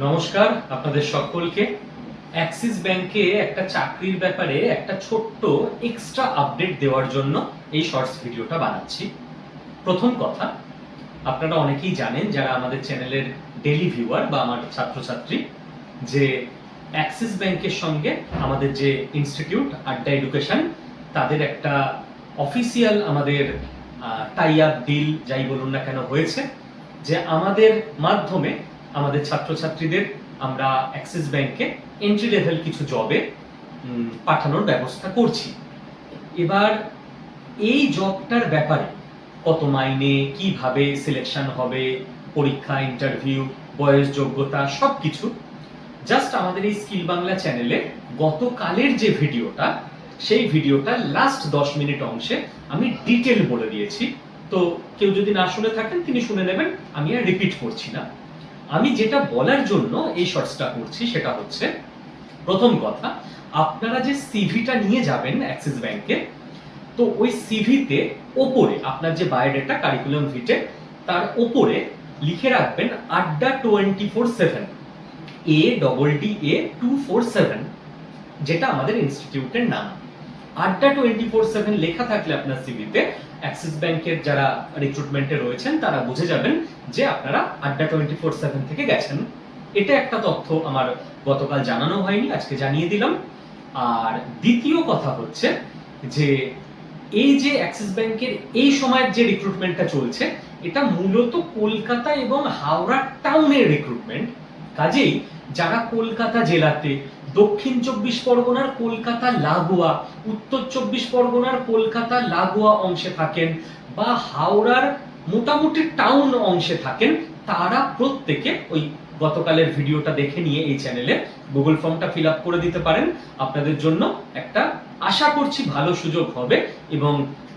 নমস্কার আপনাদের সকলকে। অ্যাক্সিস ব্যাংকে একটা চাকরির ব্যাপারে একটা ছোট্ট এক্সট্রা আপডেট দেওয়ার জন্য এই শর্টস ভিডিওটা বানাচ্ছি। প্রথম কথা, আপনারা অনেকেই জানেন যারা আমাদের চ্যানেলের ডেইলি ভিউয়ার বা আমার ছাত্রছাত্রী, যে অ্যাক্সিস ব্যাংকের সঙ্গে আমাদের যে ইনস্টিটিউট আড্ডা এডুকেশন, তাদের একটা অফিসিয়াল আমাদের টাই আপ ডিল যাই বলুন না কেন হয়েছে, যে আমাদের মাধ্যমে আমাদের ছাত্রছাত্রীদের আমরা অ্যাক্সিস ব্যাংকে এন্ট্রি লেভেল কিছু জবে পাঠানোর ব্যবস্থা করছি। এবার এই জবটার ব্যাপারে কত মাইনে, কিভাবে সিলেকশন হবে, পরীক্ষা, ইন্টারভিউ, বয়স, যোগ্যতা সবকিছু জাস্ট আমাদের এই স্কিল বাংলা চ্যানেলে গতকালের যে ভিডিওটা, সেই ভিডিওটা লাস্ট 10 মিনিট অংশে আমি ডিটেল বলে দিয়েছি। তো কেউ যদি না শুনে থাকেন তিনি শুনে নেবেন, আমি আর রিপিট করছি না। আমি যেটা বলার জন্য এই শর্টসটা করছি সেটা হচ্ছে, প্রথম কথা, আপনারা যে সিভিটা নিয়ে যাবেন অ্যাক্সিস ব্যাংকে, তো ওই সিভিতে ওপরে আপনার যে বায়োডাটা, কারিকুলাম ভিটে, তার ওপরে লিখে রাখবেন আড্ডা 24/7, ADDA 247, যেটা আমাদের ইনস্টিটিউটের নাম। আড্ডা 24/7 লেখা থাকলে আপনার সিভিতে, অ্যাক্সিস ব্যাংকের যারা রিক্রুটমেন্টে রয়েছেন তারা বুঝে যাবেন যে আপনারা আড্ডা 24/7 থেকে গেছেন। এটা একটা তথ্য আমার গতকাল জানানো হয়নি, আজকে জানিয়ে দিলাম। আর দ্বিতীয় কথা হচ্ছে যে এই যে অ্যাক্সিস ব্যাংকের এই সময়ের যে রিক্রুটমেন্টটা চলছে, এটা মূলত কলকাতা এবং হাওড়া টাউনের রিক্রুটমেন্ট। কাজেই যারা কলকাতা জেলাতে, দক্ষিণ 24 পরগনার কলকাতা লাগোয়া, উত্তর 24 পরগনার কলকাতা লাগোয়া অংশে থাকেন, বা হাওড়ার মোটামুটি টাউন অংশে থাকেন, তারা প্রত্যেকে ওই গতকালের ভিডিওটা দেখে নিয়ে এই চ্যানেলে গুগল ফর্মটা ফিল আপ করে দিতে পারেন। আপনাদের জন্য একটা আশা করছি ভালো সুযোগ হবে, এবং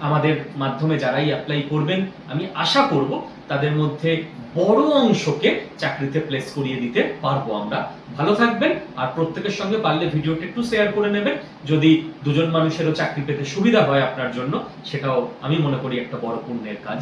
আমাদের মাধ্যমে যারাই অ্যাপ্লাই করবেন আমি আশা করব তাদের মধ্যে বড় অংশকে চাকরিতে প্লেস করিয়ে দিতে পারবো আমরা। ভালো থাকবেন, আর প্রত্যেকের সঙ্গে পারলে ভিডিওটা একটু শেয়ার করে নেবেন। যদি দুজন মানুষেরও চাকরি পেতে সুবিধা হয় আপনার জন্য, সেটাও আমি মনে করি একটা বড় পুণ্যের কাজ।